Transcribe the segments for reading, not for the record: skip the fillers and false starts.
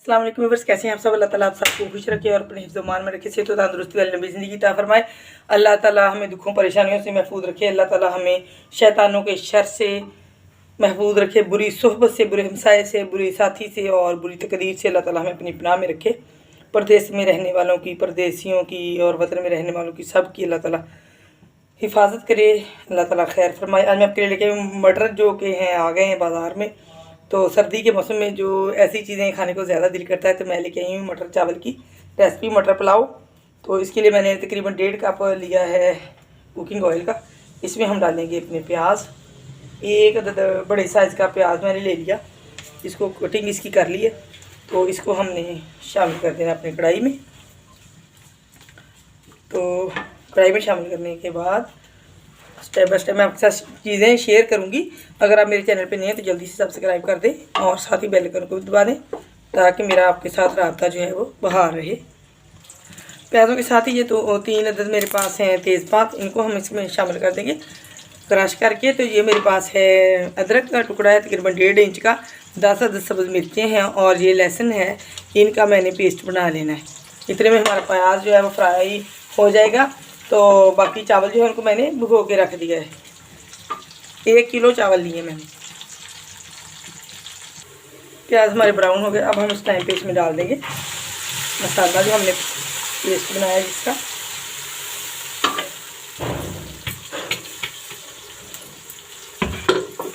अस्सलाम वालेकुम व्यूअर्स, कैसे हैं आप सब। अल्लाह ताला आप सबको खुश रखे और अपने हिफ्ज़ मान में रखे, सेहत और तंदुरुस्ती वाली लंबी ज़िंदगी अता फरमाए। अल्लाह ताला हमें दुखों परेशानियों से महफूज रखे। अल्लाह ताला हमें शैतानों के शर से महफूज रखे, बुरी सोहबत से, बुरे हमसाए से, बुरी साथी से और बुरी तकदीर से अल्लाह ताला हमें अपनी पनाह में रखे। परदेश में रहने वालों की, परदेशियों की और वतन में रहने वालों की सब की अल्लाह ताला हिफाजत करे, अल्लाह ताला खैर फरमाए। आज मैं आपके लिए लेके मटर जो कि हैं आ गए हैं बाज़ार में। तो सर्दी के मौसम में जो ऐसी चीज़ें खाने को ज़्यादा दिल करता है तो मैं लेके आई हूँ मटर चावल की रेसिपी, मटर पुलाव। तो इसके लिए मैंने तकरीबन 1.5 कप लिया है कुकिंग ऑयल का। इसमें हम डालेंगे अपने प्याज, एक अदद बड़े साइज़ का प्याज मैंने ले लिया, इसको कटिंग इसकी कर ली है। तो इसको हमने शामिल कर देना अपनी कढ़ाई में। तो कढ़ाई में शामिल करने के बाद स्टेप बाय स्टेप मैं आपके साथ चीज़ें शेयर करूंगी। अगर आप मेरे चैनल पे नहीं हैं तो जल्दी से सब्सक्राइब कर दें और साथ ही बेल आइकन को दबा दें ताकि मेरा आपके साथ राब्ता जो है वो बहार रहे। प्याज़ों के साथ ही ये तो 3 अदद मेरे पास हैं तेज़पात, इनको हम इसमें शामिल कर देंगे क्रश करके। तो ये मेरे पास है अदरक का टुकड़ा है तकरीबन 1.5 इंच का, 10 अदद सब्ज़ मिर्चें हैं और ये लहसुन है, इनका मैंने पेस्ट बना लेना है। इतने में हमारा प्याज जो है वो फ्राई हो जाएगा। तो बाकी चावल जो है उनको मैंने भिगो के रख दिया है। 1 किलो चावल लिए मैंने। प्याज हमारे ब्राउन हो गए। अब हम इस टाइम पे इसमें डाल देंगे मसाला जो हमने पेस्ट बनाया है जिसका।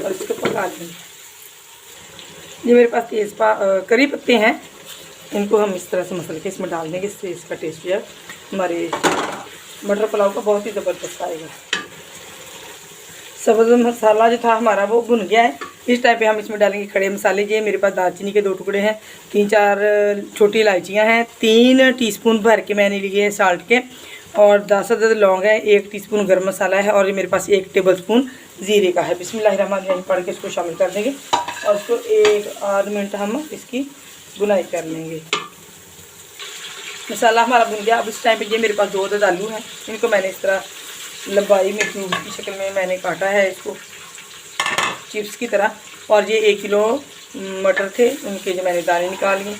और इसको पका लेंगे। ये मेरे पास करी पत्ते हैं, इनको हम इस तरह से मसल के इसमें डाल देंगे। इससे इसका टेस्ट जो है हमारे मटर पुलाव का बहुत ही ज़बरदस्त आएगा। सब्ज़ मसाला जो था हमारा वो भुन गया है। इस टाइप पे हम इसमें डालेंगे खड़े मसाले। ये मेरे पास दालचीनी के 2 टुकड़े हैं, 3-4 छोटी इलायचियाँ हैं, 3 टीस्पून भर के मैंने लिए हैं साल्ट के, और 10 अदद लौंग है, 1 टीस्पून गर्म मसाला है और ये मेरे पास 1 टेबलस्पून ज़ीरे का है। बिस्मिल्लाहिर्रहमानिर्रहीम पढ़ के इसको शामिल कर देंगे और इसको 1 आध मिनट हम इसकी बुनाई कर लेंगे। मसाला हमारा भुन गया। अब इस टाइम पे ये मेरे पास 2 अदद आलू हैं, इनको मैंने इस तरह लंबाई में क्यूब की शक्ल में मैंने काटा है इसको चिप्स की तरह। और ये 1 किलो मटर थे, उनके जो मैंने दाने निकाल लिए,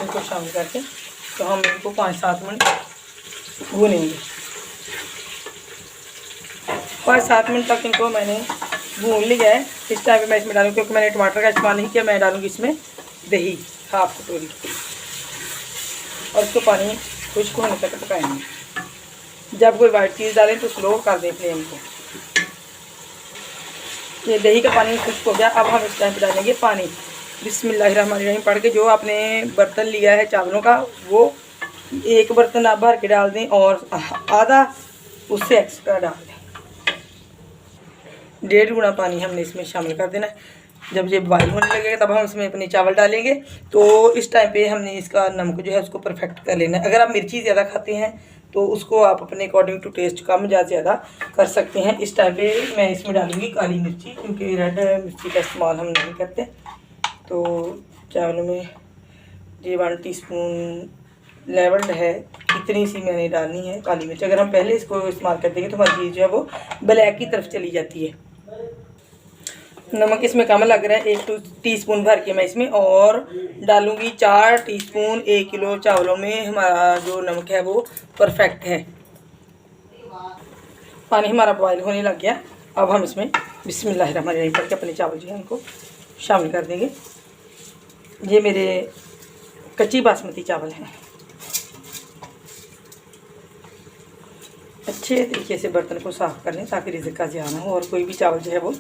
उनको शामिल करके तो हम इनको 5-7 मिनट भूनेंगे। 5-7 मिनट तक इनको मैंने भून लिया है। इस टाइम पे मैं इसमें डालूँगी, क्योंकि मैंने टमाटर का इस्तेमाल नहीं किया, मैं डालूँगी इसमें दही 1/2 कटोरी और इसको पानी खुश्क होने तक पकाएंगे। जब कोई वाइट चीज़ डालें तो स्लो कर दें फ्लेम को। ये दही का पानी खुश्क हो गया। अब हम इस टाइम पे डालेंगे पानी। बिस्मिल्लाहिर्रहमानिर्रहीम पढ़ के जो आपने बर्तन लिया है चावलों का वो 1 बर्तन आप भर के डाल दें और आधा उससे एक्स्ट्रा डाल दें। 1.5 गुना पानी हमने इसमें शामिल कर देना है। जब ये बॉयल होने लगेगा तब हम इसमें अपने चावल डालेंगे। तो इस टाइम पे हमने इसका नमक जो है उसको परफेक्ट कर लेना है। अगर आप मिर्ची ज़्यादा खाते हैं तो उसको आप अपने अकॉर्डिंग टू टेस्ट कम या ज़्यादा कर सकते हैं। इस टाइम पे मैं इसमें डालूँगी काली मिर्ची, क्योंकि रेड मिर्ची का इस्तेमाल हम नहीं करते। तो चावलों में ये 1 टीस्पून लेवल्ड है, इतनी सी मैंने डालनी है काली मिर्च। अगर हम पहले इसको इस्तेमाल कर देंगे तो हमारी चीज़ जो है वो ब्लैक की तरफ चली जाती है। नमक इसमें कम लग रहा है, 1 टीस्पून भर के मैं इसमें और डालूँगी 4 टीस्पून। 1 किलो चावलों में हमारा जो नमक है वो परफेक्ट है। पानी हमारा बॉयल होने लग गया। अब हम इसमें बिस्मिल्लाहिर्रहमानिर्रहीम पढ़ के अपने चावल जो है उनको शामिल कर देंगे। ये मेरे कच्ची बासमती चावल हैं। अच्छे तरीके से बर्तन को साफ़ कर लें ताकि रिज़्क़ का ज़ियान ना हो, और कोई भी चावल जो है वो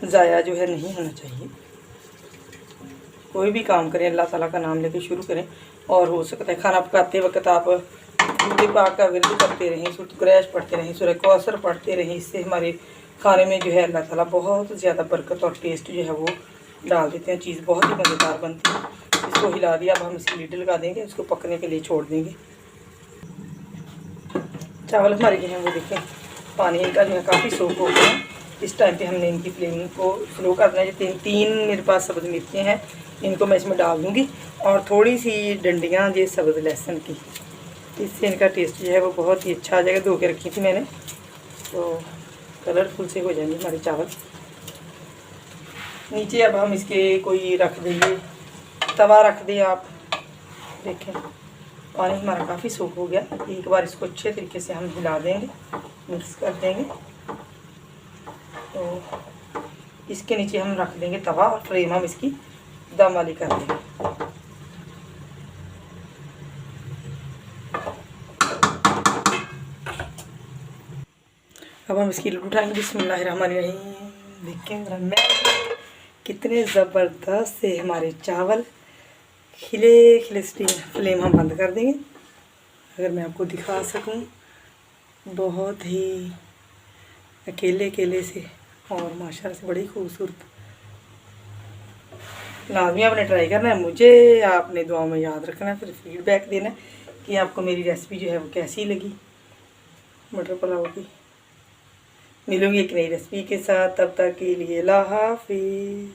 ज़ाया जो है नहीं होना चाहिए। कोई भी काम करें अल्लाह ताला का नाम लेके शुरू करें। और हो सकता है खाना पकाते वक्त आप दूध पाक का विरद करते रहें, सूरत कुरैश पढ़ते रहें, सूरह कौसर पढ़ते रहें। इससे हमारे खाने में जो है अल्लाह ताला बहुत ज़्यादा बरकत और टेस्ट जो है वो डाल देते हैं। चीज़ बहुत ही मज़ेदार बनती है। इसको हिला दिया। अब हम इसकी लीड लगा देंगे, इसको पकने के लिए छोड़ देंगे। चावल हमारे जो हैं वो देखें पानी इनका जो है काफ़ी सोख हो गया है। इस टाइम पे हमने इनकी फ्लेम को स्लो करना है। 3 मेरे पास सब्ज़ मिर्चें हैं, इनको मैं इसमें डाल दूँगी और थोड़ी सी डंडियाँ ये सब्ज़ लहसुन की, इससे इनका टेस्ट जो है वो बहुत ही अच्छा आ जाएगा। धो के रखी थी मैंने, तो कलरफुल से हो जाएंगे हमारे चावल। नीचे अब हम इसके कोई रख देंगे, तवा रख दें आप देखें पानी हमारा काफ़ी सूख हो गया। एक बार इसको अच्छे तरीके से हम हिला देंगे, मिक्स कर देंगे। तो इसके नीचे हम रख देंगे तवा और फ्लेम हम इसकी दम वाली कर देंगे। अब हम इसकी लूट उठाएंगे। बिस्मिल्लाहिर्रहमानिर्रहीम। देखें मैं कितने ज़बरदस्त से हमारे चावल खिले खिले स्टीम। फ्लेम हम बंद कर देंगे। अगर मैं आपको दिखा सकूं, बहुत ही अकेले अकेले से और माशाल्लाह से बड़ी खूबसूरत। लाजमी आपने ट्राई करना है, मुझे आपने दुआ में याद रखना है, फिर फीडबैक देना है कि आपको मेरी रेसिपी जो है वो कैसी लगी मटर पुलाव की। मिलूंगी एक नई रेसिपी के साथ, तब तक के लिए अल्लाह हाफिज़।